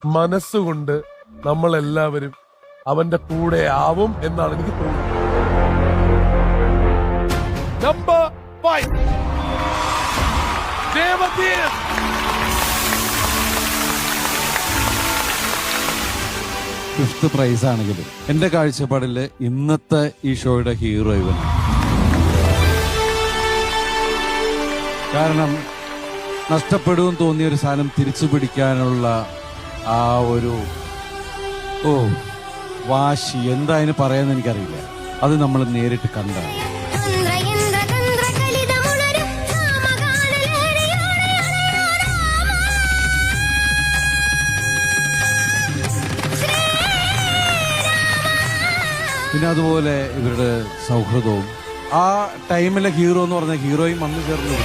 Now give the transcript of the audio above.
മനസ്സുകൊണ്ട് നമ്മൾ എല്ലാവരും അവന്റെ കൂടെ ആവും എന്നാണ് എനിക്ക് തോന്നുന്നത്. നമ്പർ 5 ദേവതീർ. ഫിഫ്ത്ത് പ്രൈസ് ആണെങ്കിലും എന്റെ കാഴ്ചപ്പാടില് ഇന്നത്തെ ഈ ഷോയുടെ ഹീറോ ഇവൻ. കാരണം നഷ്ടപ്പെടുമെന്ന് തോന്നിയ ഒരു സാധനം തിരിച്ചു പിടിക്കാനുള്ള ആ ഒരു വാശി എന്താ അതിന് പറയാന്ന് എനിക്കറിയില്ല. അത് നമ്മൾ നേരിട്ട് കണ്ടാണ്. പിന്നെ അതുപോലെ ഇവരുടെ സൗഹൃദവും ആ ടൈമിലെ ഹീറോ എന്ന് പറഞ്ഞ ഹീറോയും വന്നു ചേർന്ന്